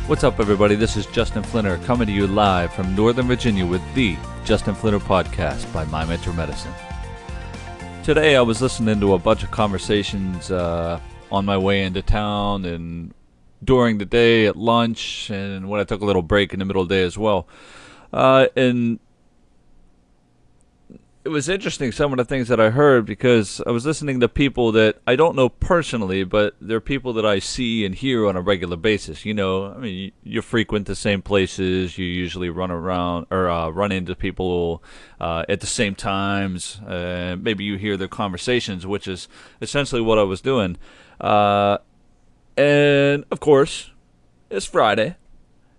What's up, everybody? This is Justin Flinner coming to you live from Northern Virginia with the Justin Flinner Podcast by My Mentor Medicine. Today I was listening to a bunch of conversations on my way into town and during the day at lunch and when I took a little break in the middle of the day as well. And it was interesting, some of the things that I heard, because I was listening to people that I don't know personally, but they're people that I see and hear on a regular basis. You know, I mean, you frequent the same places, you usually run around or run into people at the same times. Maybe you hear their conversations, which is essentially what I was doing. And of course, it's Friday.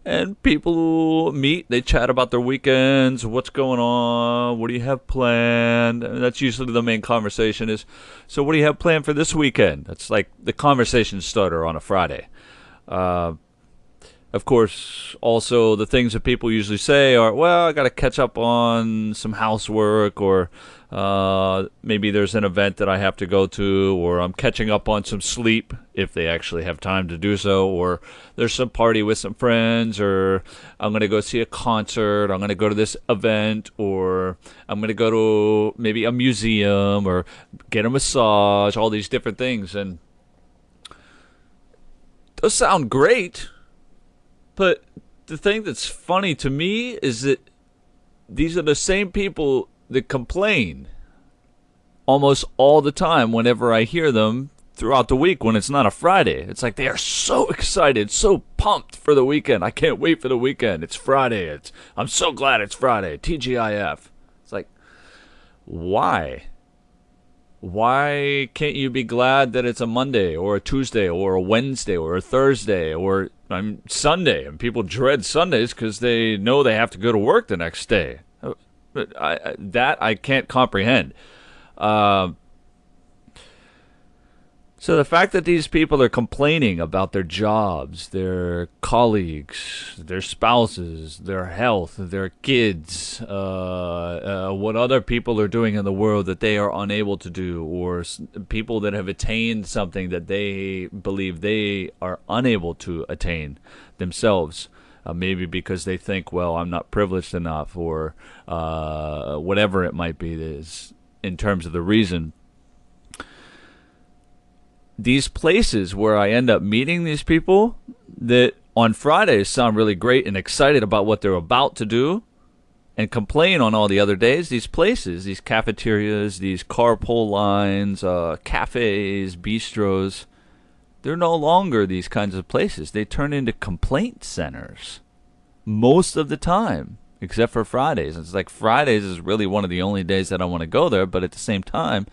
And people meet, they chat about their weekends, what's going on, what do you have planned? And that's usually the main conversation is, so what do you have planned for this weekend? That's like the conversation starter on a Friday. Of course, also the things that people usually say are, well, I got to catch up on some housework, or maybe there's an event that I have to go to, or I'm catching up on some sleep if they actually have time to do so, or there's some party with some friends, or I'm going to go see a concert, I'm going to go to this event, or I'm going to go to maybe a museum or get a massage, all these different things. And those sound great. But the thing that's funny to me is that these are the same people that complain almost all the time whenever I hear them throughout the week when it's not a Friday. It's like they are so excited, so pumped for the weekend. I can't wait for the weekend. It's Friday. I'm so glad it's Friday. TGIF. It's like, why? Why can't you be glad that it's a Monday or a Tuesday or a Wednesday or a Thursday or Sunday? And people dread Sundays because they know they have to go to work the next day. I can't comprehend. So the fact that these people are complaining about their jobs, their colleagues, their spouses, their health, their kids, what other people are doing in the world that they are unable to do, or people that have attained something that they believe they are unable to attain themselves, maybe because they think, well, I'm not privileged enough, or whatever it might be is in terms of the reason. These places where I end up meeting these people that on Fridays sound really great and excited about what they're about to do and complain on all the other days, these places, these cafeterias, these carpool lines, cafes, bistros, they're no longer these kinds of places. They turn into complaint centers most of the time, except for Fridays. It's like Fridays is really one of the only days that I want to go there, but at the same time,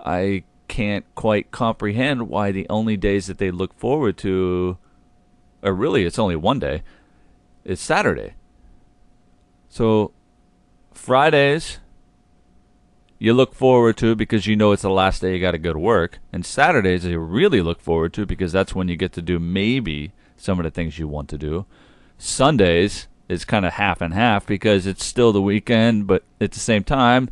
I can't quite comprehend why the only days that they look forward to, or really it's only one day, it's Saturday. So Fridays you look forward to because you know it's the last day you got to go to work, and Saturdays you really look forward to because that's when you get to do maybe some of the things you want to do. Sundays is kind of half and half because it's still the weekend, but at the same time,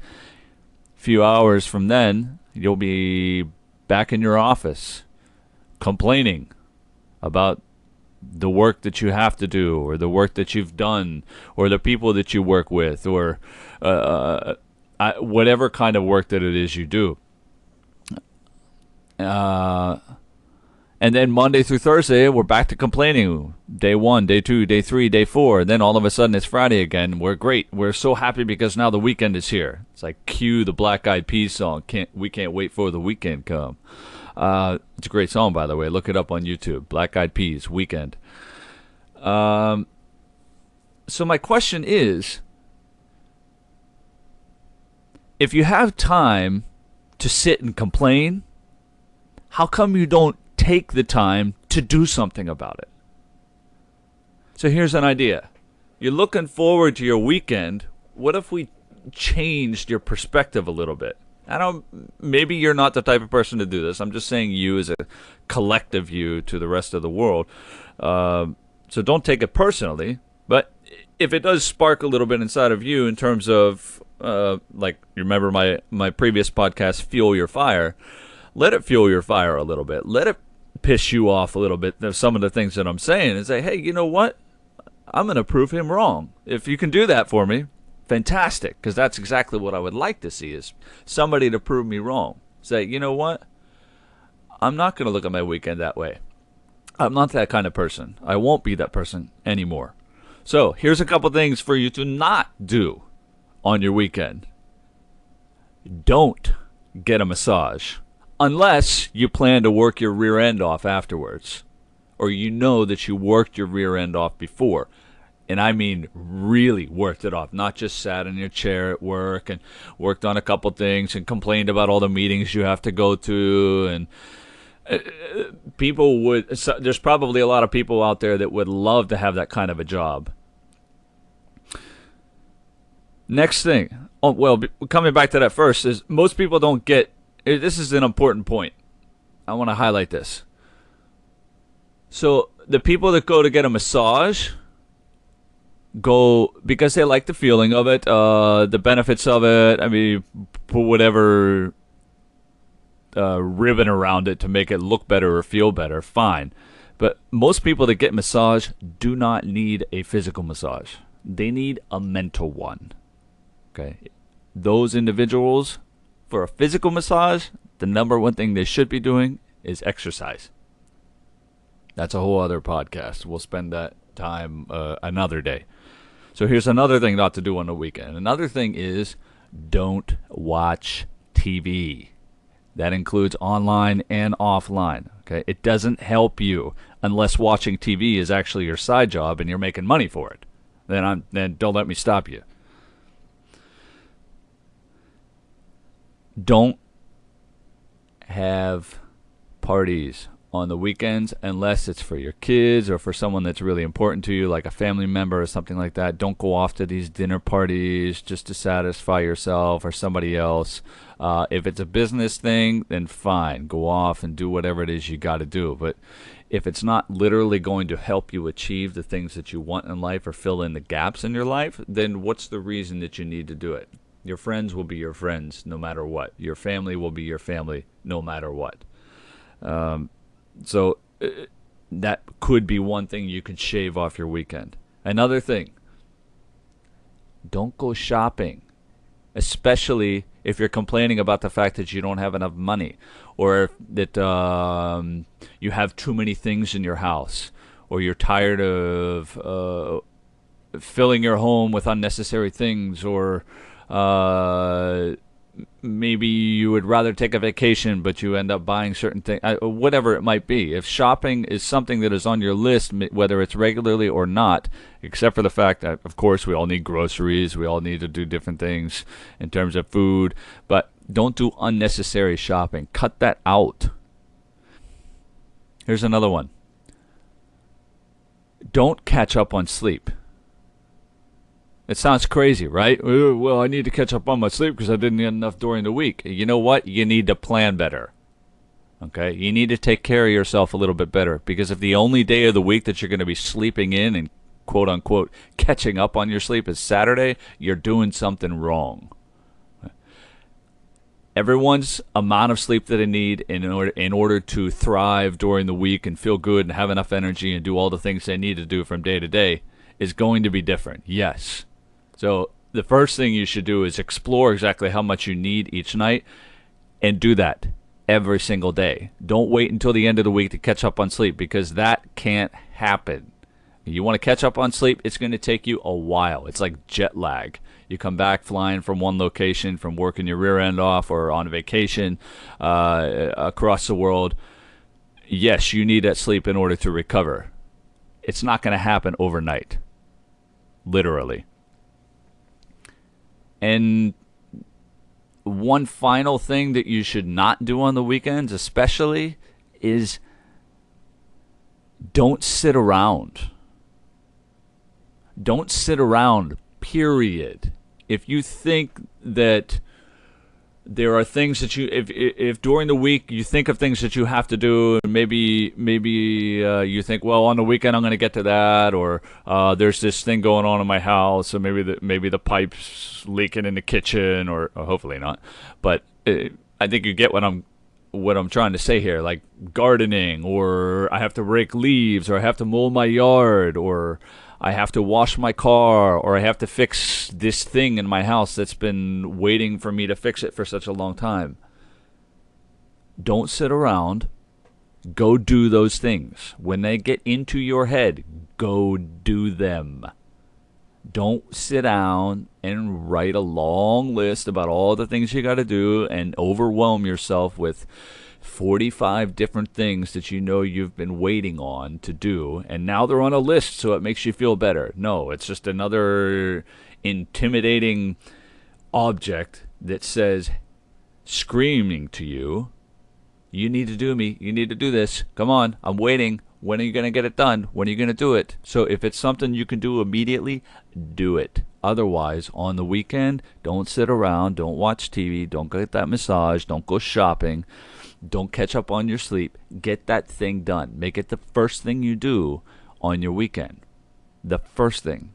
a few hours from then you'll be back in your office complaining about the work that you have to do, or the work that you've done, or the people that you work with, or whatever kind of work that it is you do. And then Monday through Thursday, we're back to complaining. Day 1, day 2, day 3, day 4. Then all of a sudden it's Friday again. We're great. We're so happy because now the weekend is here. It's like cue the Black Eyed Peas song. We can't wait for the weekend come. It's a great song, by the way. Look it up on YouTube. Black Eyed Peas, Weekend. So my question is, if you have time to sit and complain, how come you don't take the time to do something about it? So here's an idea. You're looking forward to your weekend. What if we changed your perspective a little bit? Maybe you're not the type of person to do this. I'm just saying you as a collective you to the rest of the world. So don't take it personally. But if it does spark a little bit inside of you in terms of, like, you remember my previous podcast, Fuel Your Fire, let it fuel your fire a little bit. Let it piss you off a little bit, there's some of the things that I'm saying, and say, hey, you know what? I'm going to prove him wrong. If you can do that for me, fantastic, because that's exactly what I would like to see, is somebody to prove me wrong. Say, you know what? I'm not going to look at my weekend that way. I'm not that kind of person. I won't be that person anymore. So here's a couple things for you to not do on your weekend. Don't get a massage unless you plan to work your rear end off afterwards, or you know that you worked your rear end off before. And I mean really worked it off, not just sat in your chair at work and worked on a couple things and complained about all the meetings you have to go to. And there's probably a lot of people out there that would love to have that kind of a job. Next thing, coming back to that first, is most people don't get, this is an important point. I want to highlight this. So the people that go to get a massage go because they like the feeling of it, the benefits of it. I mean, put whatever ribbon around it to make it look better or feel better, fine. But most people that get massage do not need a physical massage. They need a mental one. Okay, those individuals, for a physical massage, the number one thing they should be doing is exercise. That's a whole other podcast. We'll spend that time another day. So here's another thing not to do on the weekend. Another thing is don't watch TV. That includes online and offline. Okay, it doesn't help you unless watching TV is actually your side job and you're making money for it. Then don't let me stop you. Don't have parties on the weekends unless it's for your kids or for someone that's really important to you, like a family member or something like that. Don't go off to these dinner parties just to satisfy yourself or somebody else. If it's a business thing, then fine. Go off and do whatever it is you got to do. But if it's not literally going to help you achieve the things that you want in life or fill in the gaps in your life, then what's the reason that you need to do it? Your friends will be your friends no matter what. Your family will be your family no matter what. So that could be one thing you could shave off your weekend. Another thing, don't go shopping, especially if you're complaining about the fact that you don't have enough money, or that you have too many things in your house, or you're tired of filling your home with unnecessary things, or maybe you would rather take a vacation, but you end up buying certain things, whatever it might be. If shopping is something that is on your list, whether it's regularly or not, except for the fact that, of course, we all need groceries, we all need to do different things in terms of food, but don't do unnecessary shopping. Cut that out. Here's another one. Don't catch up on sleep. It sounds crazy, right? Well, I need to catch up on my sleep because I didn't get enough during the week. You know what? You need to plan better. Okay? You need to take care of yourself a little bit better, because if the only day of the week that you're going to be sleeping in and quote unquote catching up on your sleep is Saturday, you're doing something wrong. Everyone's amount of sleep that they need in order to thrive during the week and feel good and have enough energy and do all the things they need to do from day to day is going to be different. Yes. So the first thing you should do is explore exactly how much you need each night and do that every single day. Don't wait until the end of the week to catch up on sleep, because that can't happen. You want to catch up on sleep, it's going to take you a while. It's like jet lag. You come back flying from one location, from working your rear end off or on vacation across the world. Yes, you need that sleep in order to recover. It's not going to happen overnight. Literally. And one final thing that you should not do on the weekends especially is don't sit around. Don't sit around, period. If you think that there are things that if during the week you think of things that you have to do, and maybe you think, well, on the weekend I'm going to get to that, or there's this thing going on in my house, so maybe the pipe's leaking in the kitchen, or hopefully not. But I think you get what I'm what I'm trying to say here, like gardening, or I have to rake leaves, or I have to mow my yard, or I have to wash my car, or I have to fix this thing in my house that's been waiting for me to fix it for such a long time. Don't sit around. Go do those things. When they get into your head, go do them. Don't sit down and write a long list about all the things you got to do and overwhelm yourself with 45 different things that you know you've been waiting on to do, and now they're on a list so it makes you feel better. No, it's just another intimidating object that says, screaming to you, you need to do me. You need to do this. Come on, I'm waiting. When are you going to get it done? When are you going to do it? So if it's something you can do immediately, do it. Otherwise, on the weekend, don't sit around. Don't watch TV. Don't get that massage. Don't go shopping. Don't catch up on your sleep. Get that thing done. Make it the first thing you do on your weekend. The first thing.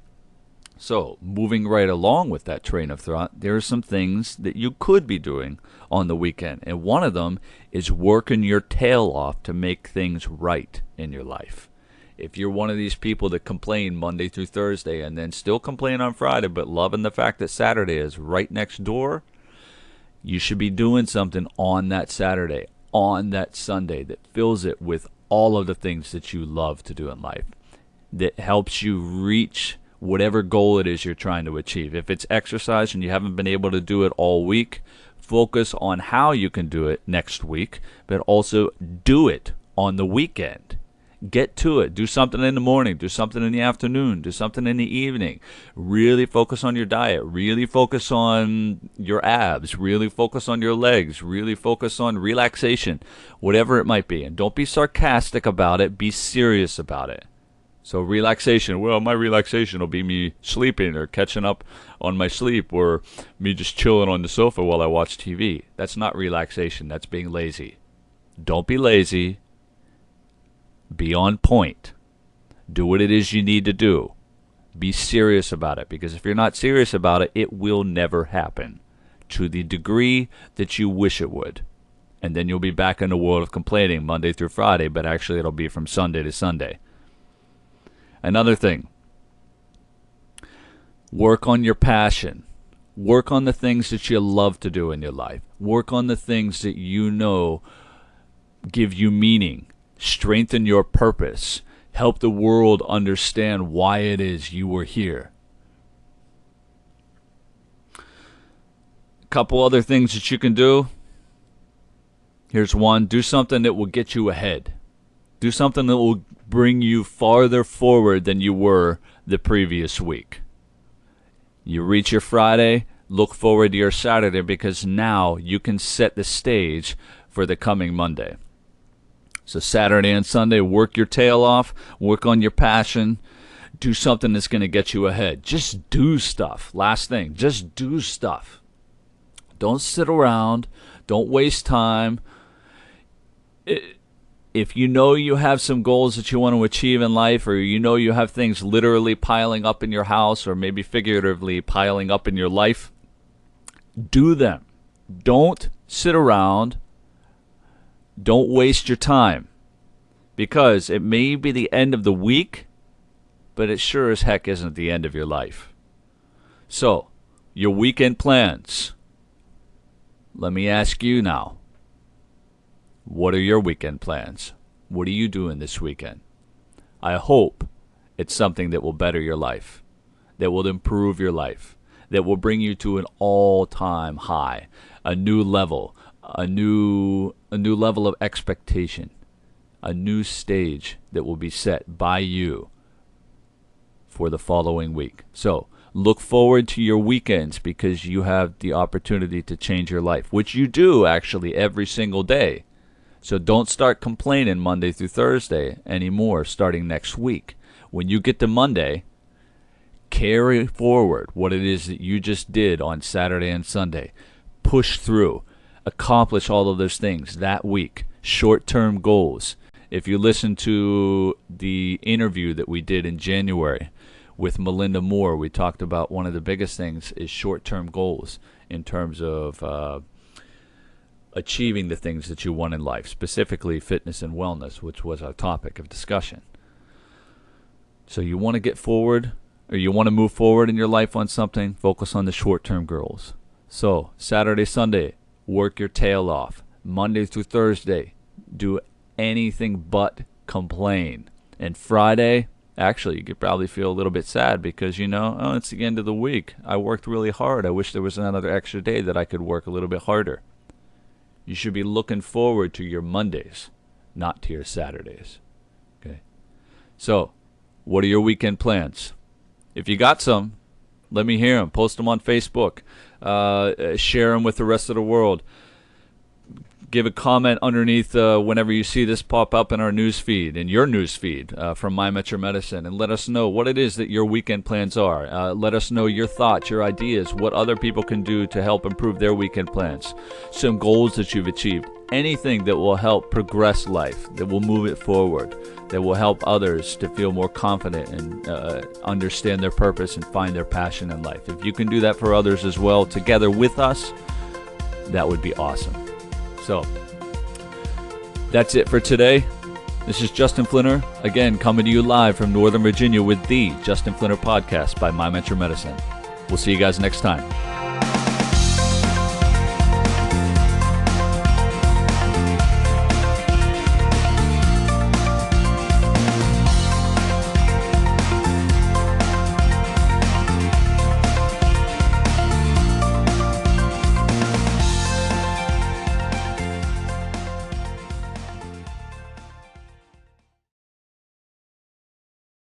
So, moving right along with that train of thought, there are some things that you could be doing on the weekend. And one of them is working your tail off to make things right in your life. If you're one of these people that complain Monday through Thursday and then still complain on Friday, but loving the fact that Saturday is right next door, you should be doing something on that Saturday, on that Sunday, that fills it with all of the things that you love to do in life, that helps you reach whatever goal it is you're trying to achieve. If it's exercise and you haven't been able to do it all week, focus on how you can do it next week, but also do it on the weekend. Get to it. Do something in the morning. Do something in the afternoon. Do something in the evening. Really focus on your diet. Really focus on your abs. Really focus on your legs. Really focus on relaxation, whatever it might be. And don't be sarcastic about it. Be serious about it. So relaxation, well, my relaxation will be me sleeping or catching up on my sleep, or me just chilling on the sofa while I watch TV. That's not relaxation. That's being lazy. Don't be lazy. Be on point. Do what it is you need to do. Be serious about it, because if you're not serious about it, it will never happen to the degree that you wish it would. And then you'll be back in the world of complaining Monday through Friday, but actually it'll be from Sunday to Sunday. Another thing, work on your passion. Work on the things that you love to do in your life. Work on the things that you know give you meaning. Strengthen your purpose. Help the world understand why it is you were here. A couple other things that you can do. Here's one. Do something that will get you ahead. Do something that will bring you farther forward than you were the previous week. You reach your Friday, look forward to your Saturday, because now you can set the stage for the coming Monday. So Saturday and Sunday, work your tail off, work on your passion, do something that's going to get you ahead. Just do stuff. Last thing, just do stuff. Don't sit around. Don't waste time. If you know you have some goals that you want to achieve in life, or you know you have things literally piling up in your house, or maybe figuratively piling up in your life, do them. Don't sit around. Don't waste your time, because it may be the end of the week, but it sure as heck isn't the end of your life. So, your weekend plans. Let me ask you now. What are your weekend plans? What are you doing this weekend? I hope it's something that will better your life, that will improve your life, that will bring you to an all-time high, a new level, a new level of expectation, a new stage that will be set by you for the following week. So, look forward to your weekends, because you have the opportunity to change your life, which you do actually every single day. So don't start complaining Monday through Thursday anymore starting next week. When you get to Monday, carry forward what it is that you just did on Saturday and Sunday. Push through. Accomplish all of those things that week. Short-term goals. If you listen to the interview that we did in January with Melinda Moore, we talked about one of the biggest things is short-term goals in terms of achieving the things that you want in life, specifically fitness and wellness, which was our topic of discussion. So you want to get forward, or you want to move forward in your life on something, focus on the short-term goals. So Saturday, Sunday, work your tail off. Monday through Thursday, do anything but complain. And Friday, actually, you could probably feel a little bit sad because, it's the end of the week. I worked really hard. I wish there was another extra day that I could work a little bit harder. You should be looking forward to your Mondays, not to your Saturdays. Okay. So, what are your weekend plans? If you got some, let me hear them. Post them on Facebook. Share them with the rest of the world. Give a comment underneath whenever you see this pop up in our news feed, in your news feed from My Metro Medicine, and let us know what it is that your weekend plans are. Let us know your thoughts, your ideas, what other people can do to help improve their weekend plans, some goals that you've achieved, anything that will help progress life, that will move it forward, that will help others to feel more confident and understand their purpose and find their passion in life. If you can do that for others as well, together with us, that would be awesome. So, that's it for today. This is Justin Flinner, again coming to you live from Northern Virginia with the Justin Flinner Podcast by My Metro Medicine. We'll see you guys next time.